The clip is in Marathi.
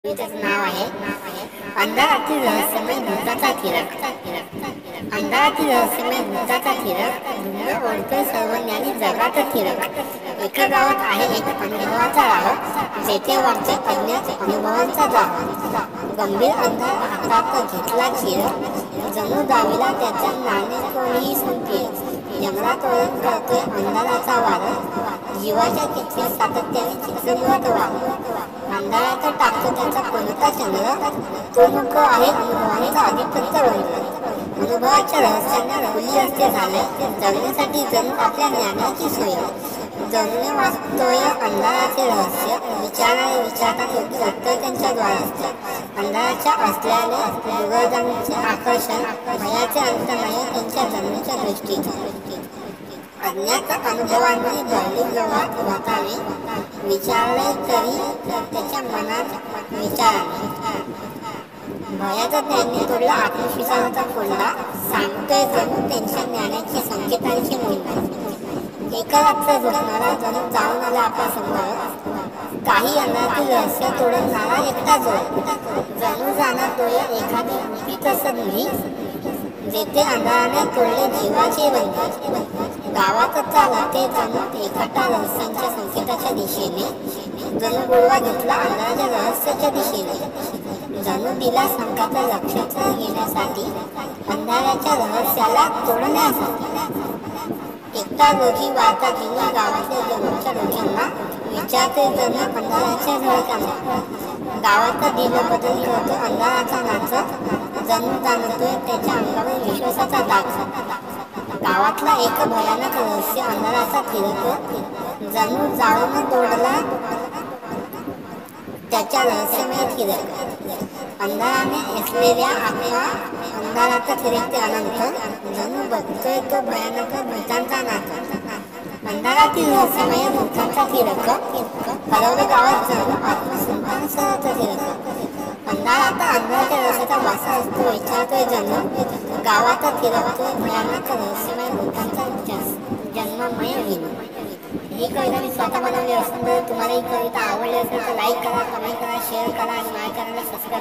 त्याचं नाव आहे अंधारातील रहस्यमय भूताचा थिरक. अंधारातील रहस्यमय भूताचा थिरक धुंद ओढतोय सर्वज्ञानी जगात थिरक. एका गावात आहे एक अनुभवाचा राह, जेथे वाटते अज्ञात अनुभवांचा जाळ. गंभीर अंधार हातात घेतला चिर, जणू दावीला त्याच्या नाणे कोणीही संपले. जंगलात वळण करतोय अंधाराचा वार, जीवाच्या चिठ्ठीत सातत्याने चित्रमुळात वार. अंधारात टाकतो त्याचा कोणता चंद्र, तो नको आहे अनुभवांचा अधिपत्य रंग. अनुभवाच्या रहस्यांना खुली असते झाले, जगण्यासाठी जणू आपल्या ज्ञानाची सोय. जणू वाचतोय अंधाराचे रहस्य, विचारणारे विचारतात योग्य उत्तर त्यांच्या द्वार असते. अंधाराच्या असल्याने दुर्गजांचे आकर्षण, भयाचे अंत नाही त्यांच्या जन्माच्या दृष्टीत. अज्ञात अनुभवांनी भरली गवत वाताने, विचारले तरी त्याच्या मनात विचाराने. भयाचा त्यांनी तोडला आत्मविश्वासाचा कोंडा, सांगतोय जणू त्यांच्या ज्ञानाची संकेतांची मोड. एका रात्र झोपणारा जणू जाऊन आला आपला समोर, काही अंधारातील रहस्य तोडणारा एकटा जोड. जणू जाणार डोळे एखादी गुपित संधी, जेथे अंधाराने तोडले जीवाचे बंध. गावात चालते जणू एकटा रहस्यांच्या संकेताच्या दिशेने, जणू गोळवा घेतला अंधाराच्या रहस्याच्या दिशेने. जणू दिला संकाचा लक्षात घेण्यासाठी, अंधाराच्या रहस्याला तोडण्यासाठी. एकटा रोजी वार्ता घेऊन गावातल्या जणूच्या डोक्यांना, विचारते जणू अंधाराच्या झळकांना. गावाचा दिल बदल करतो अंधाराचा नाच, जणू जाणतोय त्याच्या अंगावर विश्वासाचा दाग. गावातला एक भयानक रहस्य अंधाराचा थिरक, जणू जाळून तोडला त्याच्या रहस्यमय थिरक. अंधाराने असलेल्या आत्मा अंधारात फिरते अनंत, जणू बघतोय तो भयानक भूतांचा नाच. अंधारातील रहस्यमय भूतांचा थिरक, हरवलं गावात जणू आत्मसंतान सहज थिरक. अंधारात अंधाराच्या रहस्याचा वासा असतो, विचारतोय जणू गावात थिरकतोय भयानक रहस्यमय भूतांचा जन्ममय विनू. ही कविता मी स्वतः बनवली असून तुम्हाला ही कविता आवडली असेल तर लाईक करा, कमेंट करा, शेअर करा आणि माझ्या चॅनलला सबस्क्राईब करा.